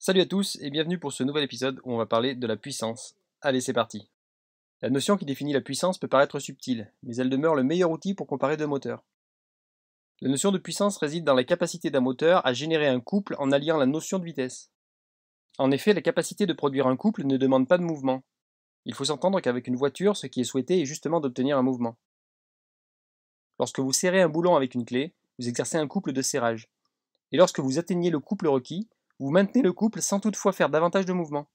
Salut à tous et bienvenue pour ce nouvel épisode où on va parler de la puissance. Allez, c'est parti. La notion qui définit la puissance peut paraître subtile, mais elle demeure le meilleur outil pour comparer deux moteurs. La notion de puissance réside dans la capacité d'un moteur à générer un couple en alliant la notion de vitesse. En effet, la capacité de produire un couple ne demande pas de mouvement. Il faut s'entendre qu'avec une voiture, ce qui est souhaité est justement d'obtenir un mouvement. Lorsque vous serrez un boulon avec une clé, vous exercez un couple de serrage. Et lorsque vous atteignez le couple requis, vous maintenez le couple sans toutefois faire davantage de mouvement.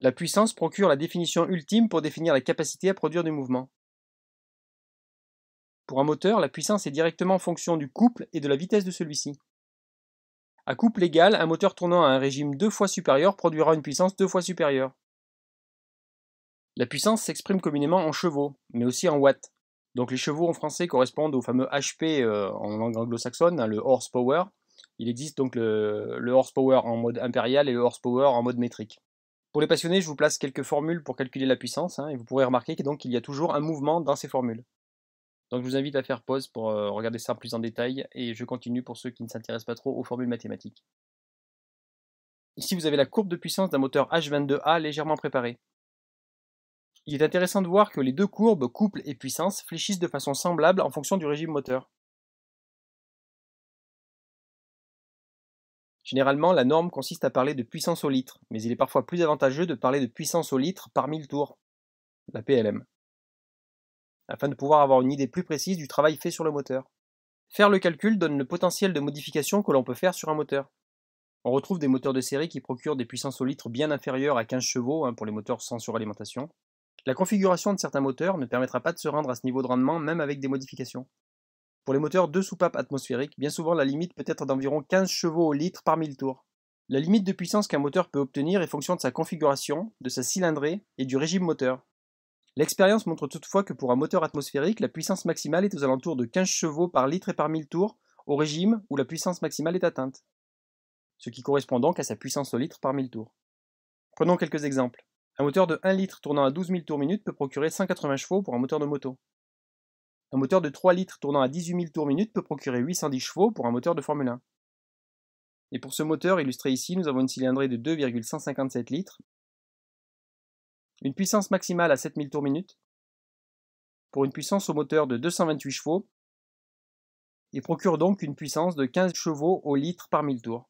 La puissance procure la définition ultime pour définir la capacité à produire du mouvement. Pour un moteur, la puissance est directement en fonction du couple et de la vitesse de celui-ci. À couple égal, un moteur tournant à un régime 2 fois supérieur produira une puissance 2 fois supérieure. La puissance s'exprime communément en chevaux, mais aussi en watts. Donc les chevaux en français correspondent au fameux HP en langue anglo-saxonne, le horsepower. Il existe donc le horsepower en mode impérial et le horsepower en mode métrique. Pour les passionnés, je vous place quelques formules pour calculer la puissance, et vous pourrez remarquer qu'il y a toujours un mouvement dans ces formules. Donc je vous invite à faire pause pour regarder ça plus en détail, et je continue pour ceux qui ne s'intéressent pas trop aux formules mathématiques. Ici vous avez la courbe de puissance d'un moteur H22A légèrement préparé. Il est intéressant de voir que les deux courbes, couple et puissance, fléchissent de façon semblable en fonction du régime moteur. Généralement, la norme consiste à parler de puissance au litre, mais il est parfois plus avantageux de parler de puissance au litre par 1000 tours, la PLM, afin de pouvoir avoir une idée plus précise du travail fait sur le moteur. Faire le calcul donne le potentiel de modification que l'on peut faire sur un moteur. On retrouve des moteurs de série qui procurent des puissances au litre bien inférieures à 15 chevaux pour les moteurs sans suralimentation. La configuration de certains moteurs ne permettra pas de se rendre à ce niveau de rendement même avec des modifications. Pour les moteurs 2 soupapes atmosphériques, bien souvent la limite peut être d'environ 15 chevaux au litre par 1000 tours. La limite de puissance qu'un moteur peut obtenir est fonction de sa configuration, de sa cylindrée et du régime moteur. L'expérience montre toutefois que pour un moteur atmosphérique, la puissance maximale est aux alentours de 15 chevaux par litre et par 1000 tours, au régime où la puissance maximale est atteinte, ce qui correspond donc à sa puissance au litre par 1000 tours. Prenons quelques exemples. Un moteur de 1 litre tournant à 12 000 tours minute peut procurer 180 chevaux pour un moteur de moto. Un moteur de 3 litres tournant à 18 000 tours minute peut procurer 810 chevaux pour un moteur de Formule 1. Et pour ce moteur illustré ici, nous avons une cylindrée de 2,157 litres, une puissance maximale à 7000 tours minute, pour une puissance au moteur de 228 chevaux, et procure donc une puissance de 15 chevaux au litre par 1000 tours.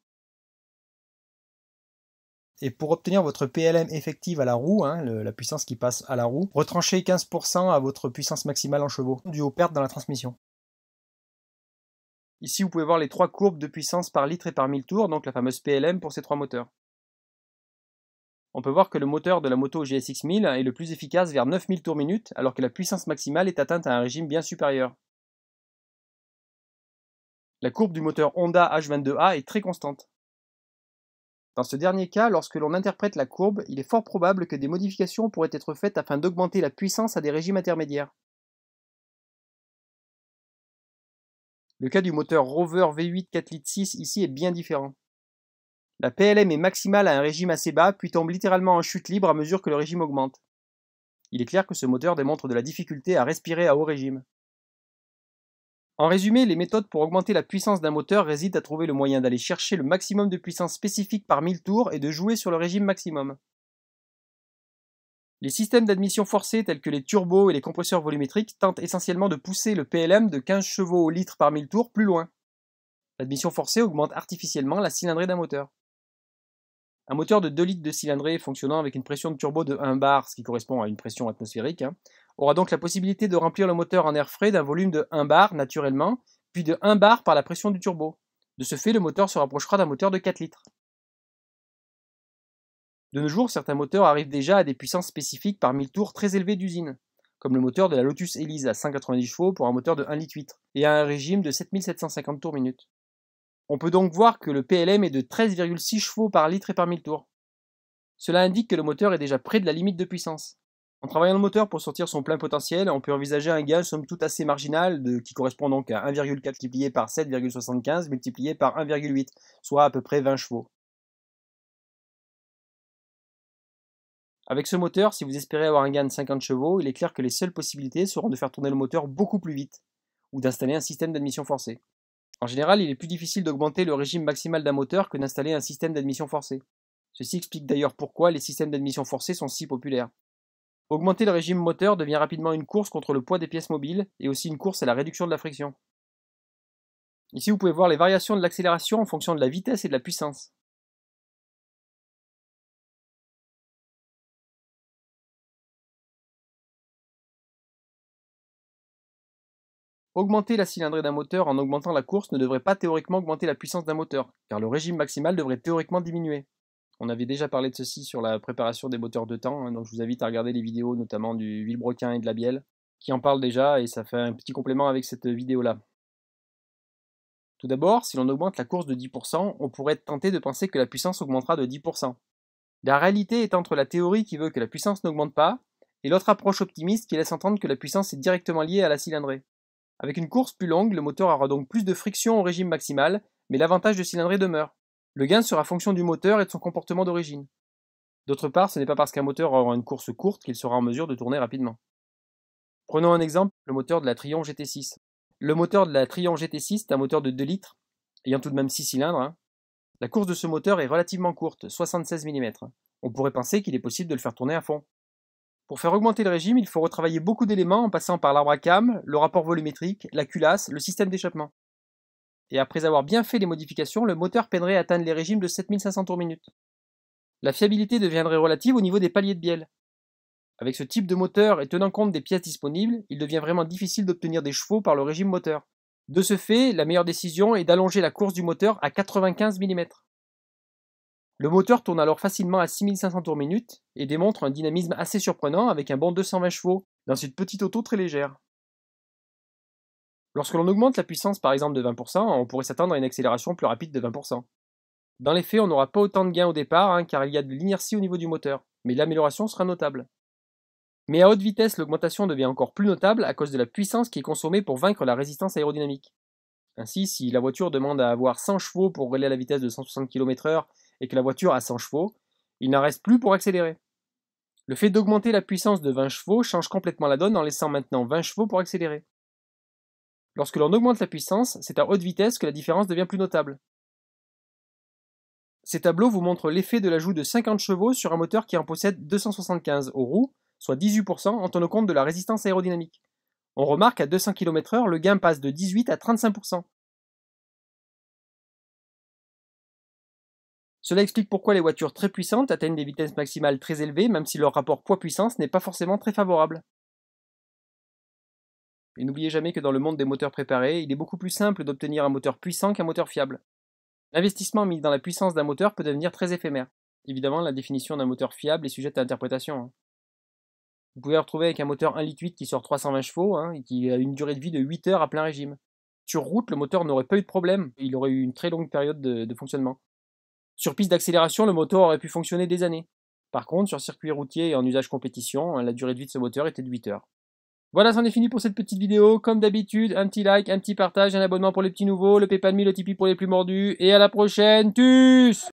Et pour obtenir votre PLM effective à la roue, la puissance qui passe à la roue, retranchez 15% à votre puissance maximale en chevaux, due aux pertes dans la transmission. Ici, vous pouvez voir les trois courbes de puissance par litre et par 1000 tours, donc la fameuse PLM pour ces trois moteurs. On peut voir que le moteur de la moto GSX 1000 est le plus efficace vers 9000 tours minute, alors que la puissance maximale est atteinte à un régime bien supérieur. La courbe du moteur Honda H22A est très constante. Dans ce dernier cas, lorsque l'on interprète la courbe, il est fort probable que des modifications pourraient être faites afin d'augmenter la puissance à des régimes intermédiaires. Le cas du moteur Rover V8 4 litres 6 ici est bien différent. La PLM est maximale à un régime assez bas, puis tombe littéralement en chute libre à mesure que le régime augmente. Il est clair que ce moteur démontre de la difficulté à respirer à haut régime. En résumé, les méthodes pour augmenter la puissance d'un moteur résident à trouver le moyen d'aller chercher le maximum de puissance spécifique par 1000 tours et de jouer sur le régime maximum. Les systèmes d'admission forcée tels que les turbos et les compresseurs volumétriques tentent essentiellement de pousser le PLM de 15 chevaux au litre par 1000 tours plus loin. L'admission forcée augmente artificiellement la cylindrée d'un moteur. Un moteur de 2 litres de cylindrée fonctionnant avec une pression de turbo de 1 bar, ce qui correspond à une pression atmosphérique, aura donc la possibilité de remplir le moteur en air frais d'un volume de 1 bar naturellement, puis de 1 bar par la pression du turbo. De ce fait, le moteur se rapprochera d'un moteur de 4 litres. De nos jours, certains moteurs arrivent déjà à des puissances spécifiques par 1000 tours très élevées d'usine, comme le moteur de la Lotus Elise à 190 chevaux pour un moteur de 1 litre 8, et à un régime de 7750 tours minute. On peut donc voir que le PLM est de 13,6 chevaux par litre et par 1000 tours. Cela indique que le moteur est déjà près de la limite de puissance. En travaillant le moteur pour sortir son plein potentiel, on peut envisager un gain somme toute assez marginal qui correspond donc à 1,4 multiplié par 7,75 multiplié par 1,8, soit à peu près 20 chevaux. Avec ce moteur, si vous espérez avoir un gain de 50 chevaux, il est clair que les seules possibilités seront de faire tourner le moteur beaucoup plus vite, ou d'installer un système d'admission forcée. En général, il est plus difficile d'augmenter le régime maximal d'un moteur que d'installer un système d'admission forcée. Ceci explique d'ailleurs pourquoi les systèmes d'admission forcée sont si populaires. Augmenter le régime moteur devient rapidement une course contre le poids des pièces mobiles et aussi une course à la réduction de la friction. Ici, vous pouvez voir les variations de l'accélération en fonction de la vitesse et de la puissance. Augmenter la cylindrée d'un moteur en augmentant la course ne devrait pas théoriquement augmenter la puissance d'un moteur, car le régime maximal devrait théoriquement diminuer. On avait déjà parlé de ceci sur la préparation des moteurs de temps, donc je vous invite à regarder les vidéos notamment du Villebrequin et de la Bielle, qui en parlent déjà et ça fait un petit complément avec cette vidéo-là. Tout d'abord, si l'on augmente la course de 10%, on pourrait être tenté de penser que la puissance augmentera de 10%. La réalité est entre la théorie qui veut que la puissance n'augmente pas et l'autre approche optimiste qui laisse entendre que la puissance est directement liée à la cylindrée. Avec une course plus longue, le moteur aura donc plus de friction au régime maximal, mais l'avantage de cylindrée demeure. Le gain sera fonction du moteur et de son comportement d'origine. D'autre part, ce n'est pas parce qu'un moteur aura une course courte qu'il sera en mesure de tourner rapidement. Prenons un exemple, le moteur de la Trion GT6. Le moteur de la Trion GT6 est un moteur de 2 litres, ayant tout de même 6 cylindres. La course de ce moteur est relativement courte, 76 mm. On pourrait penser qu'il est possible de le faire tourner à fond. Pour faire augmenter le régime, il faut retravailler beaucoup d'éléments en passant par l'arbre à cam, le rapport volumétrique, la culasse, le système d'échappement. Et après avoir bien fait les modifications, le moteur peinerait à atteindre les régimes de 7500 tours minute. La fiabilité deviendrait relative au niveau des paliers de bielle. Avec ce type de moteur et tenant compte des pièces disponibles, il devient vraiment difficile d'obtenir des chevaux par le régime moteur. De ce fait, la meilleure décision est d'allonger la course du moteur à 95 mm. Le moteur tourne alors facilement à 6500 tours minute et démontre un dynamisme assez surprenant avec un bon 220 chevaux dans cette petite auto très légère. Lorsque l'on augmente la puissance par exemple de 20%, on pourrait s'attendre à une accélération plus rapide de 20%. Dans les faits, on n'aura pas autant de gains au départ car il y a de l'inertie au niveau du moteur, mais l'amélioration sera notable. Mais à haute vitesse, l'augmentation devient encore plus notable à cause de la puissance qui est consommée pour vaincre la résistance aérodynamique. Ainsi, si la voiture demande à avoir 100 chevaux pour rouler à la vitesse de 160 km/h et que la voiture a 100 chevaux, il n'en reste plus pour accélérer. Le fait d'augmenter la puissance de 20 chevaux change complètement la donne en laissant maintenant 20 chevaux pour accélérer. Lorsque l'on augmente la puissance, c'est à haute vitesse que la différence devient plus notable. Ces tableaux vous montrent l'effet de l'ajout de 50 chevaux sur un moteur qui en possède 275 aux roues, soit 18% en tenant compte de la résistance aérodynamique. On remarque qu'à 200 km/h, le gain passe de 18 à 35%. Cela explique pourquoi les voitures très puissantes atteignent des vitesses maximales très élevées, même si leur rapport poids-puissance n'est pas forcément très favorable. Et n'oubliez jamais que dans le monde des moteurs préparés, il est beaucoup plus simple d'obtenir un moteur puissant qu'un moteur fiable. L'investissement mis dans la puissance d'un moteur peut devenir très éphémère. Évidemment, la définition d'un moteur fiable est sujette à interprétation. Vous pouvez retrouver avec un moteur 1,8 litre qui sort 320 chevaux et qui a une durée de vie de 8 heures à plein régime. Sur route, le moteur n'aurait pas eu de problème, il aurait eu une très longue période de fonctionnement. Sur piste d'accélération, le moteur aurait pu fonctionner des années. Par contre, sur circuit routier et en usage compétition, la durée de vie de ce moteur était de 8 heures. Voilà, c'en est fini pour cette petite vidéo. Comme d'habitude, un petit like, un petit partage, un abonnement pour les petits nouveaux, le PayPal Me, le Tipeee pour les plus mordus. Et à la prochaine, tchuss!